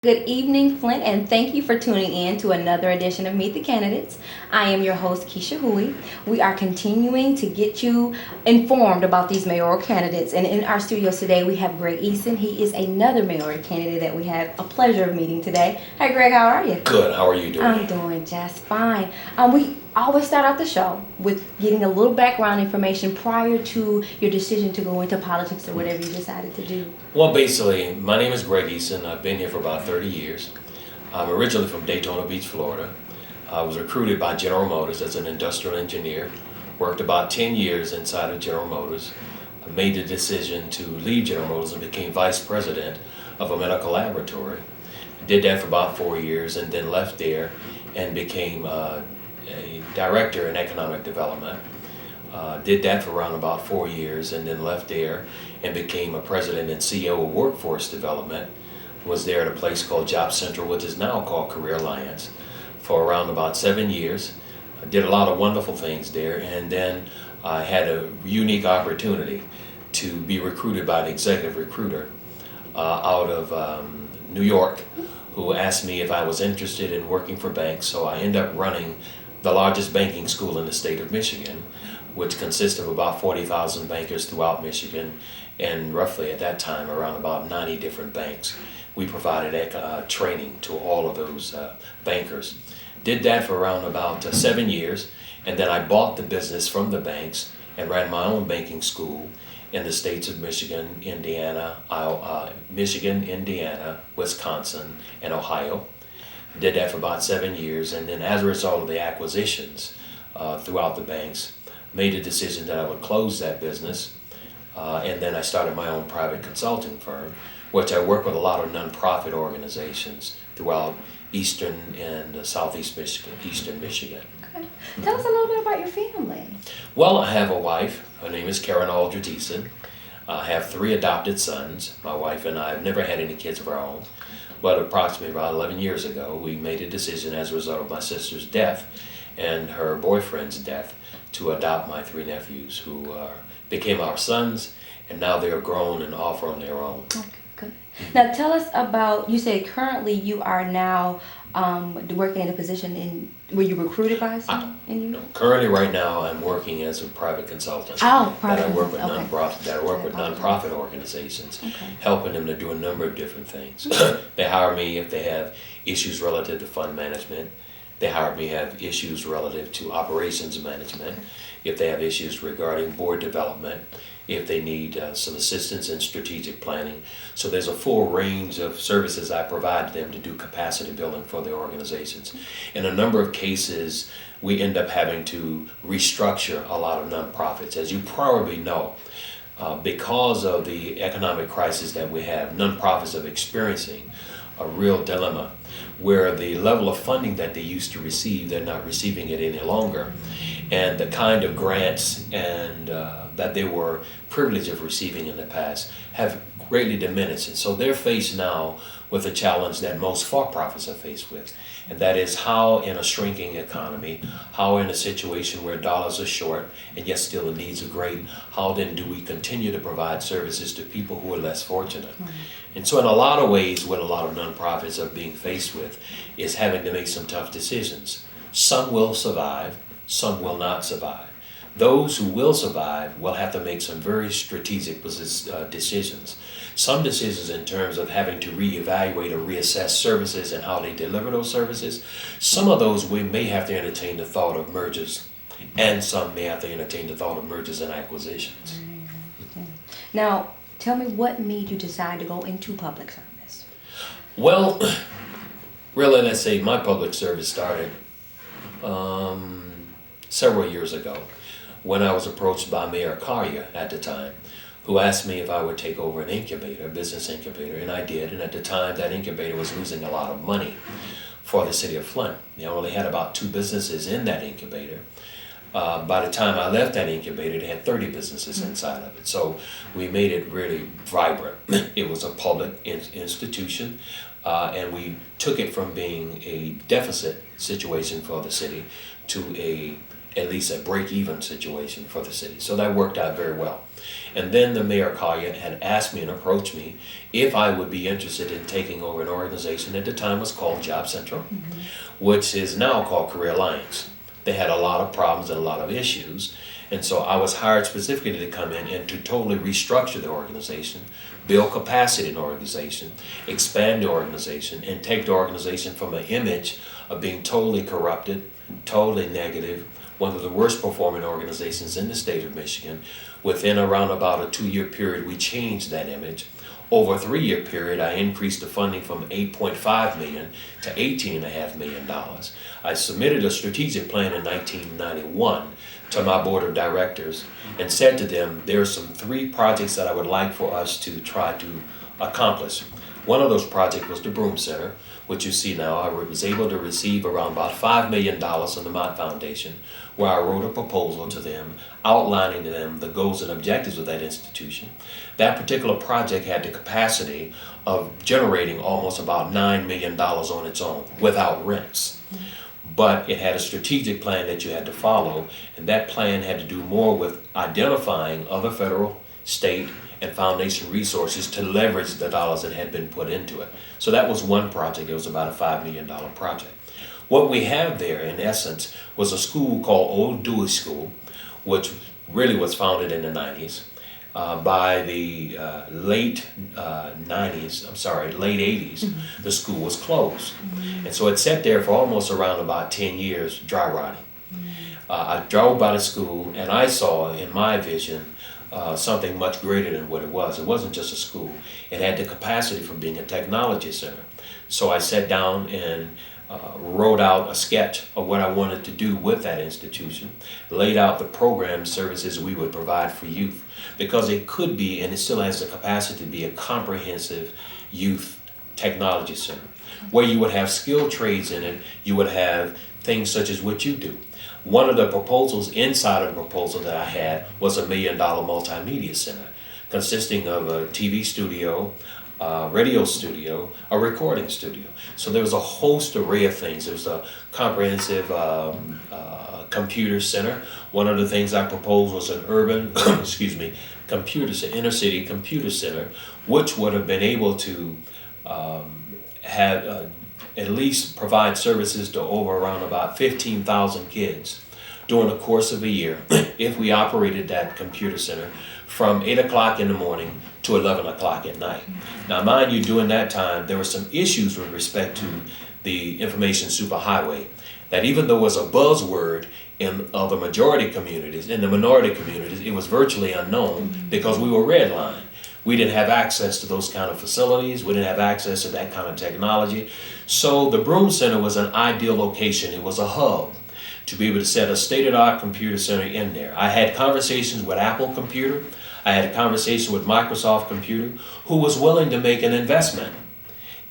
Good evening, Flint, and thank you for tuning in to another edition of Meet the Candidates. I am your host, Keisha Hui. We are continuing to get you informed about these mayoral candidates. And in our studios today, we have Greg Eason. He is another mayoral candidate that we have a pleasure of meeting today. Hi, Greg, how are you? Good. How are you doing? I'm doing just fine. We always start out the show with getting a little background information prior to your decision to go into politics or whatever you decided to do. Well, basically, my name is Greg Eason. I've been here for about 30 years. I'm originally from Daytona Beach, Florida. I was recruited by General Motors as an industrial engineer. Worked about 10 years inside of General Motors. I made the decision to leave General Motors and became vice president of a medical laboratory. I did that for about 4 years and then left there and became a director in economic development. Did that for around about 4 years and then left there and became a president and CEO of workforce development. Was there at a place called Job Central, which is now called Career Alliance, for around about 7 years. I did a lot of wonderful things there, and then I had a unique opportunity to be recruited by an executive recruiter out of New York, who asked me if I was interested in working for banks. So I ended up running the largest banking school in the state of Michigan, which consists of about 40,000 bankers throughout Michigan, and roughly at that time around about 90 different banks. We provided training to all of those bankers. Did that for around about 7 years, and then I bought the business from the banks and ran my own banking school in the states of Michigan, Indiana, Wisconsin, and Ohio. Did that for about 7 years, and then as a result of the acquisitions throughout the banks, made a decision that I would close that business, and then I started my own private consulting firm, which I work with a lot of nonprofit organizations throughout eastern and southeast Michigan, eastern Michigan. Okay. Tell us a little bit about your family. Well, I have a wife. Her name is Karen Aldridge Eason. I have 3 adopted sons. My wife and I have never had any kids of our own, but approximately about 11 years ago, we made a decision as a result of my sister's death and her boyfriend's death to adopt my 3 nephews, who became our sons, and now they're grown and off on their own. Okay, good. Now tell us about, you said currently you are now working in a position in, were you recruited by someone? Currently, right now, I'm working as a private consultant. Oh, private that I work with consultant. that I work with nonprofit organizations, Okay. helping them to do a number of different things. They hire me if they have issues relative to fund management. They hire me have issues relative to operations management. If they have issues regarding board development, if they need some assistance in strategic planning. So there's a full range of services I provide them to do capacity building for their organizations. In a number of cases, we end up having to restructure a lot of nonprofits. As you probably know, because of the economic crisis that we have, nonprofits are experiencing a real dilemma where the level of funding that they used to receive, they're not receiving it any longer. And the kind of grants and that they were privileged of receiving in the past have greatly diminished. And so they're faced now with a challenge that most for-profits are faced with. And that is how in a shrinking economy, how in a situation where dollars are short and yet still the needs are great, how then do we continue to provide services to people who are less fortunate? And so in a lot of ways, what a lot of nonprofits are being faced with is having to make some tough decisions. Some will survive, some will not survive. Those who will survive will have to make some very strategic decisions. Some decisions in terms of having to reevaluate or reassess services and how they deliver those services. Some of those we may have to entertain the thought of mergers, and some may have to entertain the thought of mergers and acquisitions. Now, tell me what made you decide to go into public service? Well, really, let's say my public service started several years ago when I was approached by Mayor Collier at the time, who asked me if I would take over an incubator, a business incubator, and I did. And at the time, that incubator was losing a lot of money for the city of Flint. They only had about 2 businesses in that incubator. By the time I left that incubator, they had 30 businesses inside of it. So we made it really vibrant. It was a public institution, and we took it from being a deficit situation for the city to a at least a break-even situation for the city. So that worked out very well. And then the Mayor Collier had asked me and approached me if I would be interested in taking over an organization at the time was called Job Central, which is now called Career Alliance. They had a lot of problems and a lot of issues. And so I was hired specifically to come in and to totally restructure the organization, build capacity in the organization, expand the organization, and take the organization from an image of being totally corrupted, totally negative, one of the worst performing organizations in the state of Michigan. Within around about a 2-year period, we changed that image. Over a 3-year period, I increased the funding from $8.5 million to $18.5 million. I submitted a strategic plan in 1991 to my board of directors and said to them, there are some 3 projects that I would like for us to try to accomplish. One of those projects was the Broom Center, which you see now. I was able to receive around about $5 million from the Mott Foundation, where I wrote a proposal to them, outlining to them the goals and objectives of that institution. That particular project had the capacity of generating almost about $9 million on its own without rents. But it had a strategic plan that you had to follow, and that plan had to do more with identifying other federal, state, and foundation resources to leverage the dollars that had been put into it. So that was one project. It was about a $5 million project. What we have there, in essence, was a school called Old Dewey School, which really was founded in the 90s. By the late 80s, the school was closed. And so it sat there for almost around about 10 years, dry rotting. I drove by the school and I saw, in my vision, something much greater than what it was. It wasn't just a school. It had the capacity for being a technology center. So I sat down and wrote out a sketch of what I wanted to do with that institution, laid out the program services we would provide for youth, because it could be, and it still has the capacity to be, a comprehensive youth technology center, where you would have skilled trades in it. You would have things such as what you do. One of the proposals inside of the proposal that I had was a $1 million multimedia center, consisting of a TV studio, radio studio, a recording studio. So there was a host array of things. There was a comprehensive computer center. One of the things I proposed was an urban, computer center, inner city computer center, which would have been able to have at least provide services to over around about 15,000 kids during the course of a year if we operated that computer center from 8 o'clock in the morning to 11 o'clock at night. Now, mind you, during that time, there were some issues with respect to the information superhighway, that even though it was a buzzword in the majority communities, in the minority communities, it was virtually unknown because we were redlined. We didn't have access to those kind of facilities. We didn't have access to that kind of technology. So the Broom Center was an ideal location. It was a hub to be able to set a state-of-the-art computer center in there. I had conversations with Apple Computer. I had a conversation with Microsoft Computer, who was willing to make an investment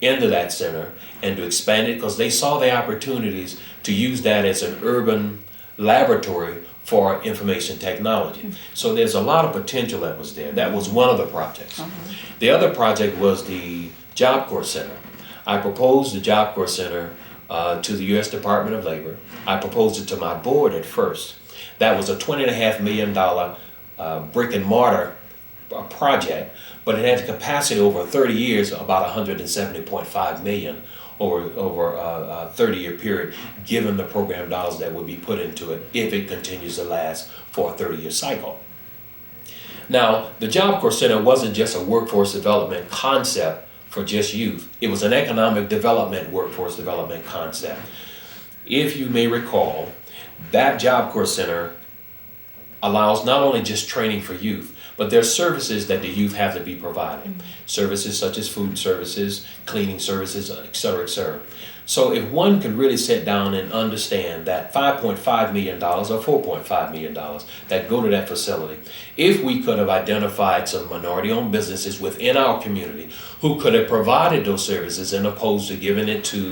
into that center and to expand it because they saw the opportunities to use that as an urban laboratory for information technology. So there's a lot of potential that was there. That was one of the projects. The other project was the Job Corps Center. I proposed the Job Corps Center to the U.S. Department of Labor. I proposed it to my board at first. That was a $20.5 million brick and mortar project, but it had the capacity over 30 years of about $170.5 million over a 30-year period, given the program dollars that would be put into it if it continues to last for a 30-year cycle. Now, the Job Corps Center wasn't just a workforce development concept for just youth. It was an economic development, workforce development concept. If you may recall, that Job Corps Center allows not only just training for youth, but there are services that the youth have to be provided. Services such as food services, cleaning services, et cetera, et cetera. So if one could really sit down and understand that $5.5 million or $4.5 million that go to that facility, if we could have identified some minority-owned businesses within our community who could have provided those services, and opposed to giving it to